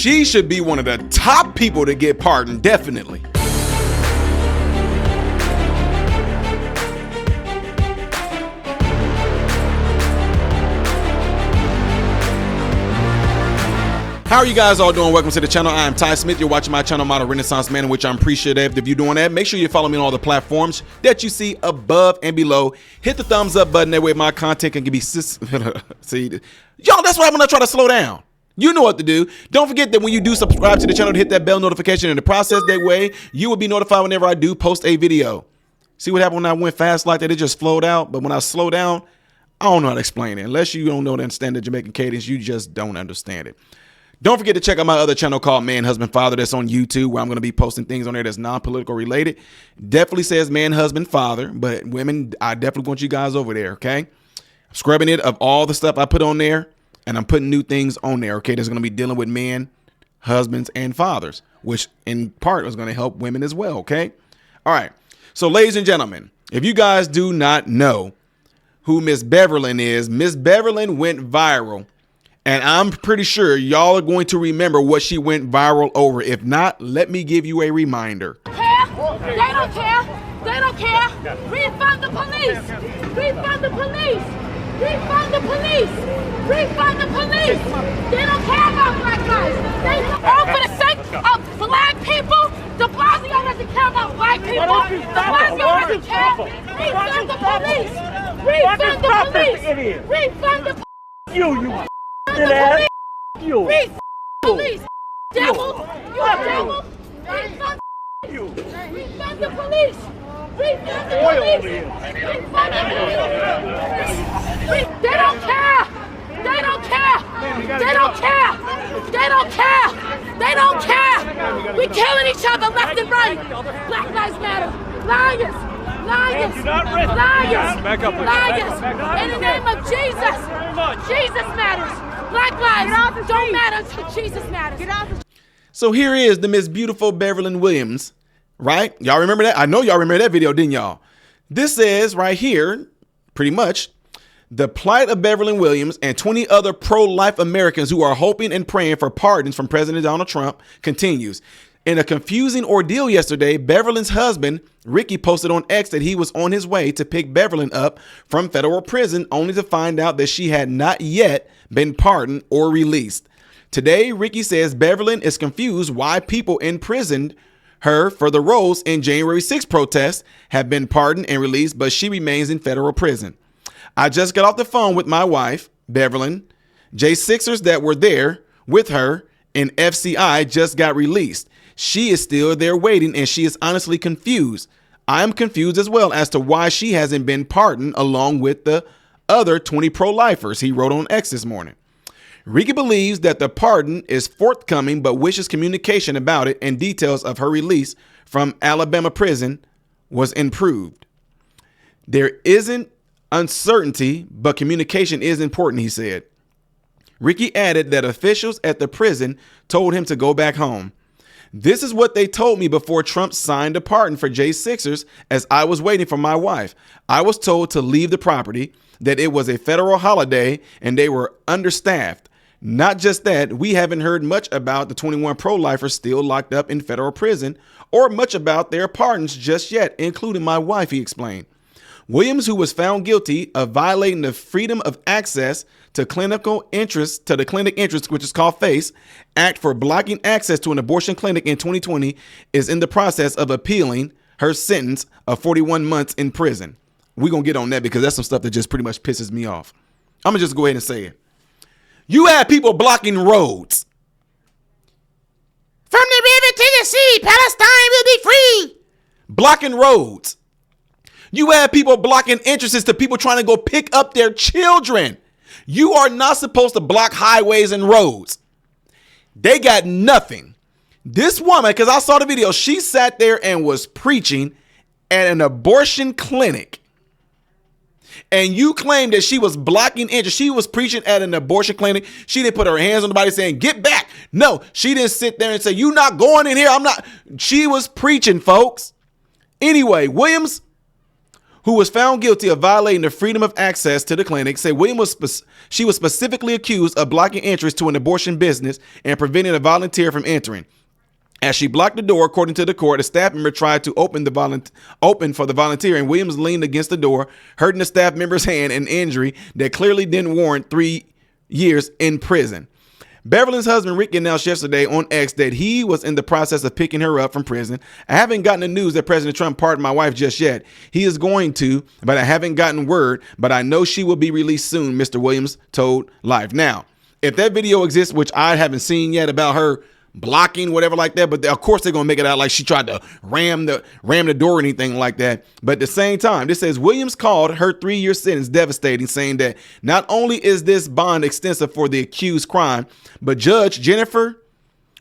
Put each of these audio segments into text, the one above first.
she should be one of the top people to get pardoned, definitely. How are you guys all doing? Welcome to the channel. I am Ty Smith. You're watching my channel, Model Renaissance Man, in which I'm appreciative if you're doing that. Make sure you follow me on all the platforms that you see above and below. Hit the thumbs up button. That way my content can be see, y'all, that's why I'm gonna try to slow down. You know what to do. Don't forget that when you do subscribe to the channel, to hit that bell notification in the process. That way you will be notified whenever I do post a video. See what happened when I went fast like that? It just flowed out. But when I slow down, I don't know how to explain it. Unless you don't know to understand the Jamaican cadence, you just don't understand it. Don't forget to check out my other channel called Man, Husband, Father that's on YouTube, where I'm going to be posting things on there that's non-political related. Definitely says Man, Husband, Father, but women, I definitely want you guys over there, okay? I'm scrubbing it of all the stuff I put on there, and I'm putting new things on there, okay? That's going to be dealing with men, husbands, and fathers, which in part is going to help women as well, okay? All right. So, ladies and gentlemen, if you guys do not know who Miss Bevelyn is, Miss Bevelyn went viral. And I'm pretty sure y'all are going to remember what she went viral over. If not, let me give you a reminder. They don't care. They don't care. Refund the police. Refund the police. Refund the police. Refund the police. They don't care about black guys. They all for the sake of black people. De Blasio doesn't care about black people. De Blasio doesn't care. Refund the police. Refund the police. Refund the police. You. Police. Devil. You a devil. Refund you. Refund the police. Refund the police. Refund the police. They don't care. They don't care. They don't care. They don't care. They don't care. We killing each other left and right. Black Lives Matter. Liars. Liars. Liars. Liars. In the name of Jesus. Jesus matters. Black lives don't matter until Jesus matters. So here is the Miss Beautiful Bevelyn Williams, right? Y'all remember that? I know y'all remember that video, didn't y'all? This is right here, pretty much, the plight of Bevelyn Williams and 20 other pro-life Americans who are hoping and praying for pardons from President Donald Trump continues. In a confusing ordeal yesterday, Bevelyn's husband, Ricky, posted on X that he was on his way to pick Bevelyn up from federal prison, only to find out that she had not yet been pardoned or released. Today, Ricky says Bevelyn is confused why people imprisoned her for the roles in January 6 protests have been pardoned and released, but she remains in federal prison. I just got off the phone with my wife, Bevelyn. J6ers that were there with her in FCI just got released. She is still there waiting, and she is honestly confused. I am confused as well as to why she hasn't been pardoned along with the other 20 pro-lifers, he wrote on X this morning. Ricky believes that the pardon is forthcoming, but wishes communication about it and details of her release from Alabama prison was improved. There isn't uncertainty, but communication is important, he said. Ricky added that officials at the prison told him to go back home. This is what they told me before Trump signed a pardon for J6ers as I was waiting for my wife. I was told to leave the property, that it was a federal holiday, and they were understaffed. Not just that, we haven't heard much about the 21 pro-lifers still locked up in federal prison or much about their pardons just yet, including my wife, he explained. Williams, who was found guilty of violating the Freedom of Access to Clinical Interest to the Clinic Interest, which is called FACE, Act for blocking access to an abortion clinic in 2020, is in the process of appealing her sentence of 41 months in prison. We're going to get on that because that's some stuff that just pretty much pisses me off. I'm going to just go ahead and say it. You have people blocking roads. From the river to the sea, Palestine will be free. Blocking roads. You have people blocking entrances to people trying to go pick up their children. You are not supposed to block highways and roads. They got nothing. This woman, because I saw the video, she sat there and was preaching at an abortion clinic. And you claim that she was blocking entry. She was preaching at an abortion clinic. She didn't put her hands on the body saying, get back. No, she didn't sit there and say, you're not going in here. I'm not. She was preaching, folks. Anyway, Williams, who was found guilty of violating the freedom of access to the clinic, said she was specifically accused of blocking entrance to an abortion business and preventing a volunteer from entering. As she blocked the door, according to the court, a staff member tried to open for the volunteer, and Williams leaned against the door, hurting the staff member's hand, an injury that clearly didn't warrant 3 years in prison. Bevelyn's husband, Rick, announced yesterday on X that he was in the process of picking her up from prison. I haven't gotten the news that President Trump pardoned my wife just yet. He is going to, but I haven't gotten word, but I know she will be released soon, Mr. Williams told Life. Now, if that video exists, which I haven't seen yet about her blocking, whatever like that, but of course they're gonna make it out like she tried to ram the door or anything like that. But at the same time, this says Williams called her 3-year sentence devastating, saying that not only is this bond extensive for the accused crime, but Judge Jennifer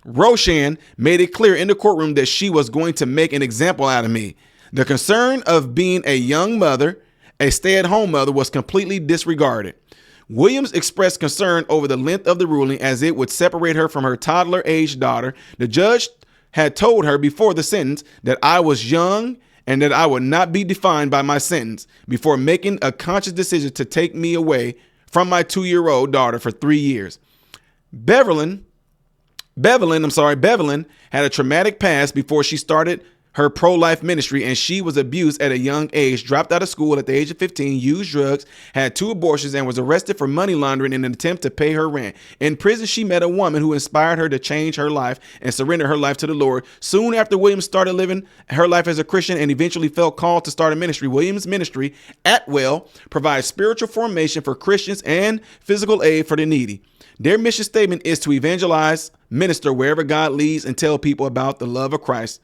Roshan made it clear in the courtroom that she was going to make an example out of me. The concern of being a young mother, a stay-at-home mother, was completely disregarded. Williams expressed concern over the length of the ruling as it would separate her from her toddler-aged daughter. The judge had told her before the sentence that I was young and that I would not be defined by my sentence before making a conscious decision to take me away from my 2-year-old daughter for 3 years. Bevelyn had a traumatic past before she started her pro-life ministry, and she was abused at a young age, dropped out of school at the age of 15, used drugs, had 2 abortions, and was arrested for money laundering in an attempt to pay her rent. In prison, she met a woman who inspired her to change her life and surrender her life to the Lord. Soon after Williams started living her life as a Christian and eventually felt called to start a ministry, Williams' ministry, Atwell, provides spiritual formation for Christians and physical aid for the needy. Their mission statement is to evangelize, minister wherever God leads, and tell people about the love of Christ.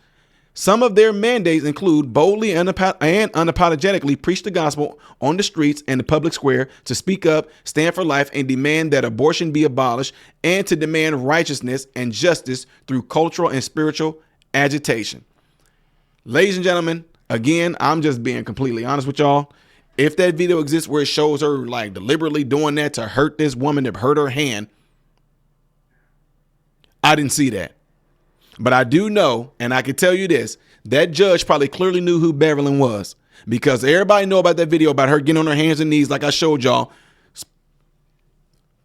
Some of their mandates include boldly and unapologetically preach the gospel on the streets and the public square, to speak up, stand for life, and demand that abortion be abolished, and to demand righteousness and justice through cultural and spiritual agitation. Ladies and gentlemen, again, I'm just being completely honest with y'all. If that video exists where it shows her like deliberately doing that to hurt this woman, to hurt her hand, I didn't see that. But I do know, and I can tell you this, that judge probably clearly knew who Bevelyn was, because everybody know about that video about her getting on her hands and knees, like I showed y'all,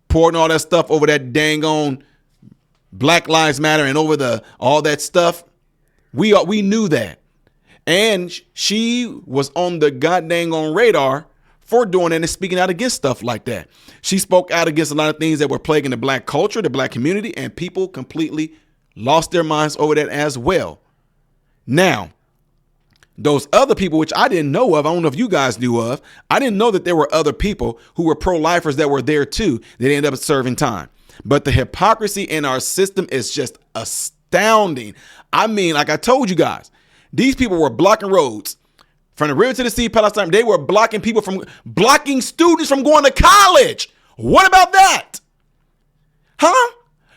pouring all that stuff over that dang on Black Lives Matter and over all that stuff. We knew that. And she was on the goddamn on radar for doing that and speaking out against stuff like that. She spoke out against a lot of things that were plaguing the black culture, the black community, and people completely lost their minds over that as well. Now, those other people, which I didn't know of, I don't know if you guys knew of, I didn't know that there were other people who were pro-lifers that were there too that ended up serving time. But the hypocrisy in our system is just astounding. I mean, like I told you guys, these people were blocking roads from the river to the sea, Palestine. They were blocking students from going to college. What about that? Huh?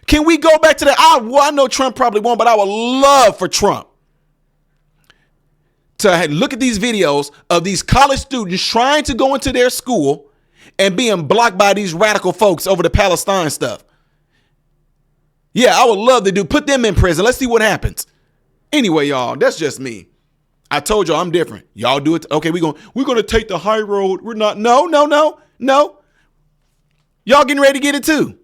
Can we go back to the, I know Trump probably won't, but I would love for Trump to look at these videos of these college students trying to go into their school and being blocked by these radical folks over the Palestine stuff. Yeah, I would love to put them in prison. Let's see what happens. Anyway, y'all, that's just me. I told y'all I'm different. Y'all do it. Okay, we're going to take the high road. We're not. No. Y'all getting ready to get it too.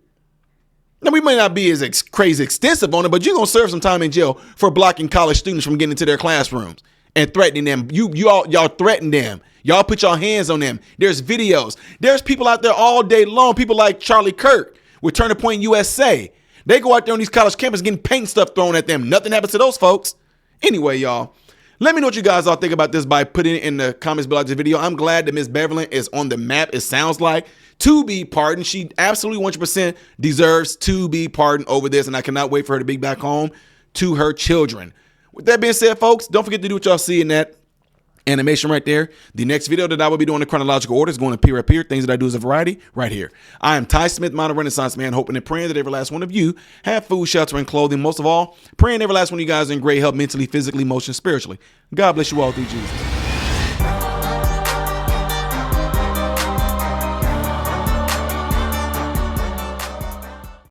Now, we may not be as crazy extensive on it, but you're going to serve some time in jail for blocking college students from getting into their classrooms and threatening them. Y'all threaten them. Y'all put your hands on them. There's videos. There's people out there all day long. People like Charlie Kirk with Turning Point USA. They go out there on these college campuses getting paint stuff thrown at them. Nothing happens to those folks. Anyway, y'all, let me know what you guys all think about this by putting it in the comments below this video. I'm glad that Miss Bevelyn is on the map, it sounds like, to be pardoned. She absolutely 100% deserves to be pardoned over this, and I cannot wait for her to be back home to her children. With that being said, folks, don't forget to do what y'all see in that animation right there. The next video that I will be doing in chronological order is going to appear up here. Things that I do as a variety right here. I am Ty Smith, Modern Renaissance Man, hoping and praying that every last one of you have food, shelter, and clothing. Most of all, praying every last one of you guys are in great health mentally, physically, emotionally, spiritually. God bless you all through Jesus.